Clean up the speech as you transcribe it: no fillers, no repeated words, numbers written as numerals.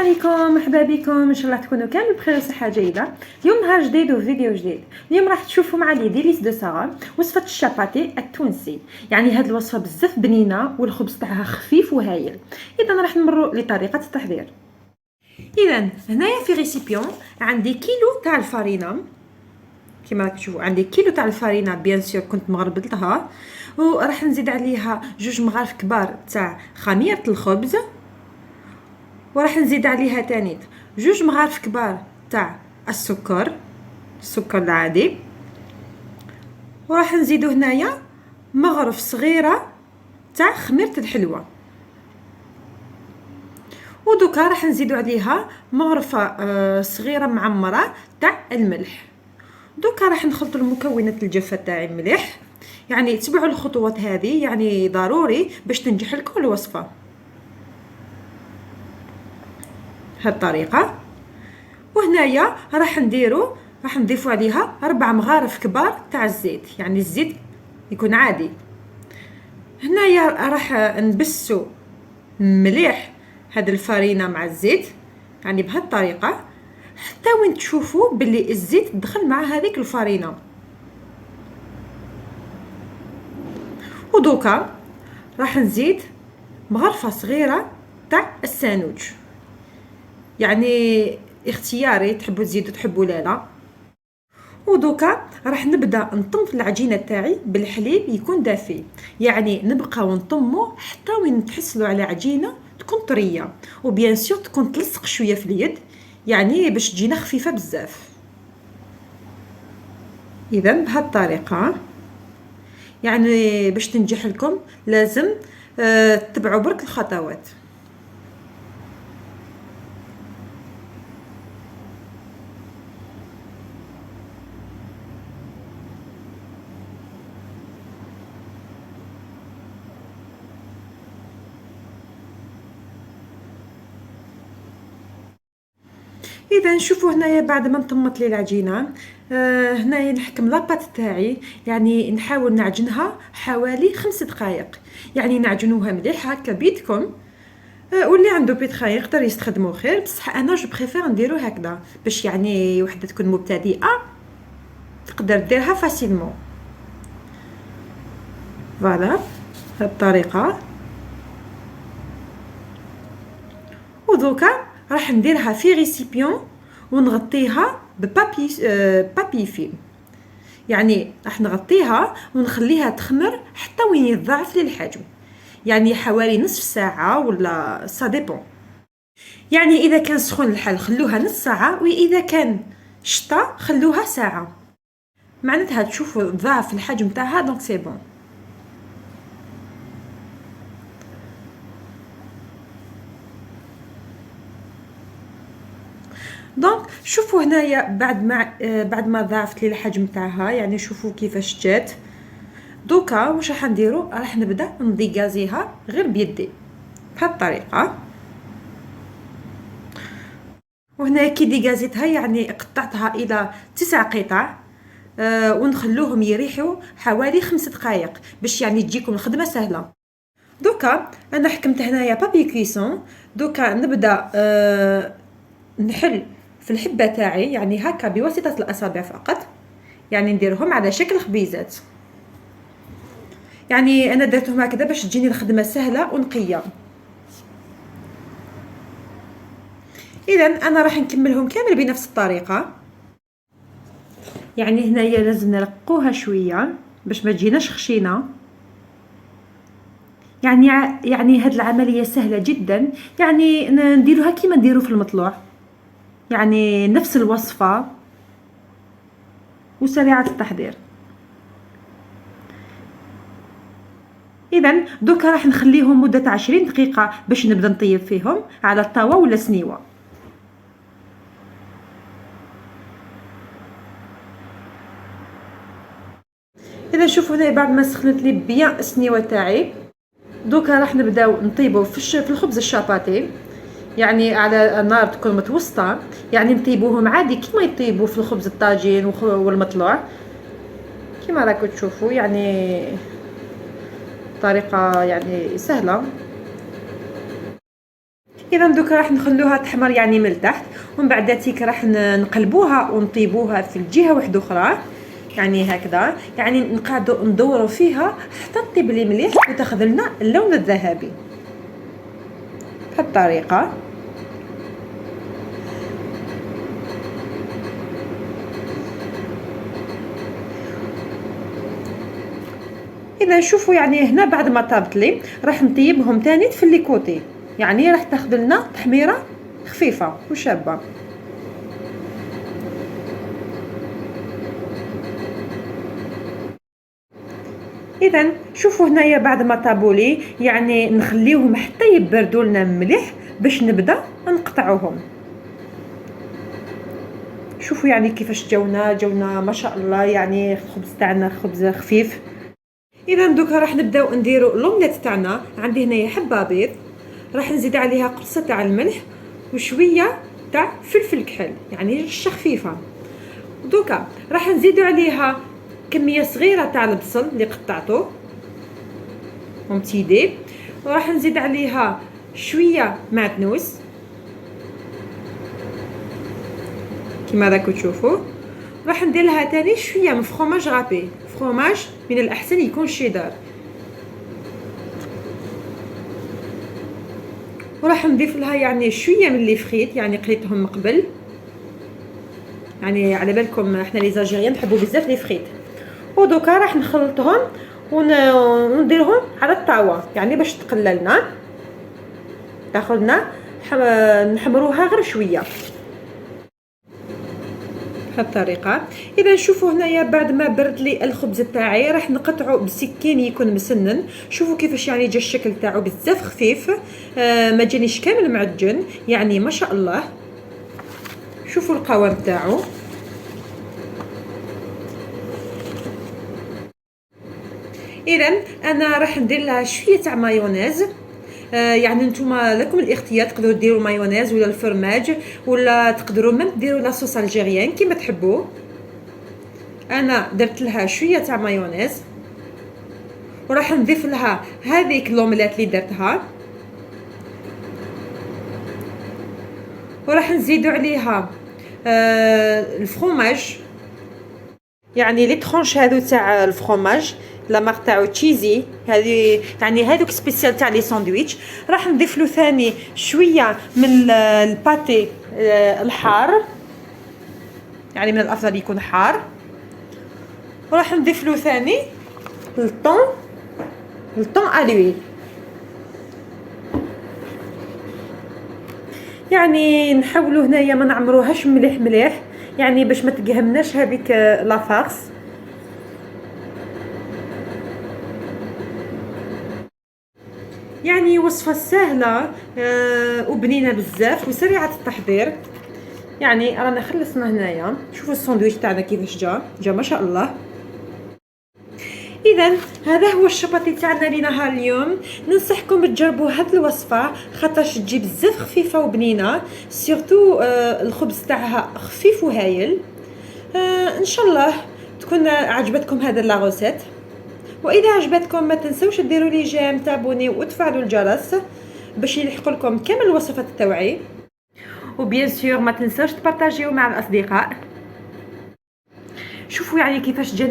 عليكم، مرحبا بكم. ان شاء الله تكونوا كامل بخير وصحه جيده. اليوم نهار جديد وفيديو جديد. اليوم راح تشوفوا مع لي ديليس دو ساره وصفه الشاباتي التونسي. يعني هذه الوصفه بزاف بنينه والخبز تاعها خفيف وهايل. اذا راح نمروا لطريقه التحضير. اذا هنايا في ريسيبيون عندي كيلو تاع الفارينه. كما راك تشوفوا عندي كيلو تاع الفارينه، بيان سور كنت مغربلتها، وراح نزيد عليها 2 مغارف كبار تاع خميره الخبز، وراح نزيد عليها تاني 2 مغارف كبار تاع السكر العادي، وراح نزيدو هنايا مغرف صغيره تاع خميره الحلوى، ودوكا راح نزيدو عليها مغرفه صغيره معمره تاع الملح. دوكا راح نخلط المكونات الجافه تاعي مليح. يعني تبعوا الخطوات هذه، يعني ضروري باش تنجح لكم الوصفه هالطريقه. وهنايا راح نضيفوا عليها 4 مغارف كبار تاع الزيت، يعني الزيت يكون عادي. هنايا راح نبسوا مليح هاد الفارينه مع الزيت، يعني بهالطريقه حتى وين تشوفوا باللي الزيت دخل مع هذيك الفارينه. ودوكا راح نزيد مغرفه صغيره تاع السانوج، يعني اختياري، تحبوا تزيدوا تحبوا لا. ودوكا راح نبدا نطم في العجينه تاعي بالحليب يكون دافي، يعني نبقاو نطمو حتى وين تحصلوا على عجينه تكون طريه، وبيان سور تكون تلصق شويه في اليد، يعني باش تجينا خفيفه بزاف. اذا بهالطريقه يعني باش تنجح لكم لازم تتبعوا برك الخطوات. اذا نشوفوا هنايا بعد ما نطمت لي العجينه، هنايا نحكم لاباط تاعي، يعني نحاول نعجنها حوالي 5 دقائق، يعني نعجنوها مليح هكا بيدكم. واللي عنده بيت خاي يقدر يستخدمو خير، بصح انا جو بريفير نديرو هكذا باش يعني وحده تكون مبتدئه تقدر ديرها فاسيلمون. فوالا بهالطريقه. ودوكا راح نديرها في ريسيبيون ونغطيها بابي فيلم، يعني راح نغطيها ونخليها تخمر حتى وين يضاعف لي الحجم، يعني حوالي نصف ساعه ولا سا ديبون. يعني اذا كان سخون الحال خلوها نص ساعه، واذا كان شتا خلوها ساعه، معناتها تشوفوا ضعف الحجم تاعها، دونك سي بون. دونك شوفوا هنايا بعد ما ضاعفت لي الحجم تاعها، يعني شوفوا كيفاش جات. دوكا واش راح نديرو، راح نبدا نديغازيها غير بيدي بهالطريقه. وهنا كي ديغازيتها يعني قطعتها الى 9 قطع، ونخلوهم يريحوا حوالي 5 دقائق باش يعني تجيكم الخدمه سهله. دوكا انا حكمت هنايا بابي كويسون. دوكا نبدا نحل في الحبه تاعي، يعني هكا بواسطه الاصابع فقط، يعني نديرهم على شكل خبيزات. يعني انا درتهم هكذا باش تجيني الخدمه سهله ونقيه. اذا انا راح نكملهم كامل بنفس الطريقه، يعني هنايا لازم نرقوها شويه باش ما تجيناش خشينه. يعني هاد العمليه سهله جدا، يعني نديروها كيما نديرو في المطلوع، يعني نفس الوصفه وسريعه التحضير. اذا دوكا راح نخليهم مده 20 دقيقه باش نبدا نطيب فيهم على الطاوه ولا سنيوه. اذا شوفوا هنا بعد ما سخنت لي بيان السنيوه تاعي، دوكا راح نبداو نطيبوا في الخبز الشاباتي، يعني على نار تكون متوسطه، يعني نطيبوهم عادي كيما يطيبوا في الخبز الطاجين والمطلوع كيما راكم تشوفوا، يعني طريقه يعني سهله. اذا دوك راح نخلوها تحمر يعني من التحت، ومن بعد تيك راح نقلبوها ونطيبوها في الجهه واحده اخرى، يعني هكذا، يعني نقعدوا ندوروا فيها حتى تطيب لي مليح وتاخذ لنا اللون الذهبي بهذه الطريقه. اذا شوفوا يعني هنا بعد ما طابت لي راح نطيبهم تاني في لي كوتي، يعني راح تاخذ لنا تحميره خفيفه وشابه. اذا شوفوا هنايا بعد ما طابوا لي يعني نخليهم حتى يبردوا لنا مليح باش نبدا نقطعوهم. شوفوا يعني كيفاش جاونا ما شاء الله، يعني الخبز تاعنا خبز خفيف. اذا دوكا راح نبداو نديروا لومليت تاعنا. عندي هنايا حبه بيض، راح نزيد عليها قرصه تاع الملح وشويه تاع فلفل كحل، يعني رشه خفيفه. دوكا راح نزيدوا عليها كميه صغيره تاع البصل اللي قطعته ومتيدي، وراح نزيد عليها شويه معدنوس كما راكم تشوفوا. راح ندير لها تاني شويه من فروماج غابي، فروماج من الاحسن يكون شيدار، وراح نضيف لها يعني شويه من لي فريت، يعني قليتهم من قبل، يعني على بالكم احنا لي زالجيريان نحبوا بزاف لي فريت. ودوكا راح نخلطهم ونديرهم على الطاوه، يعني باش تقللنا تاخذنا نحمروها غير شويه بهذه الطريقه. اذا شوفوا هنايا بعد ما برد لي الخبز تاعي راح نقطعه بسكين يكون مسنن. شوفوا كيفاش يعني جا الشكل تاعو بزاف خفيف، ما جانيش كامل معجن، يعني ما شاء الله. شوفوا القوام تاعو. اذا انا راح ندير لها شويه تاع مايونيز، يعني نتوما لكم الاختيار، تقدروا ديروا مايونيز ولا الفرماج، ولا تقدروا ميم ديروا لا صوص الجيريان كيما تحبوا. انا درت لها شويه تاع مايونيز، وراح نضيف لها هذيك لومليت اللي درتها، وراح نزيدوا عليها الفرماج، يعني لي ترونش هذو تاع الفرماج لا مارك تاعو تشيزي، هذه يعني هذوك سبيسيال تاع لي ساندويتش. راح نضيف له ثاني شويه من الباتي الحار، يعني من الافضل يكون حار. وراح نضيف له ثاني الطون الويل، يعني نحاولوا هنايا ما نعمروهاش مليح يعني باش ما تقهمناش هذيك لا فارس. يعني وصفه سهله وبنينه بزاف وسريعه التحضير. يعني رانا خلصنا هنايا، شوفوا الساندويتش تاعنا كيفاش جا ما شاء الله. اذا هذا هو الشباطي تاعنا لنهار اليوم. ننصحكم تجربوا هذه الوصفه خاطرش تجي بزاف خفيفه وبنينه، سورتو الخبز تاعها خفيف وهايل. ان شاء الله تكون عجبتكم هذا لا روسيت، واذا عجبتكم ما تنسوش ديروا لي جيم، تابوني وتفعلوا الجرس باش يلحقوا لكم كامل الوصفات التوعي، وبيان سور ما تنسوش تبارطاجيو مع الاصدقاء. شوفوا يعني كيفاش جا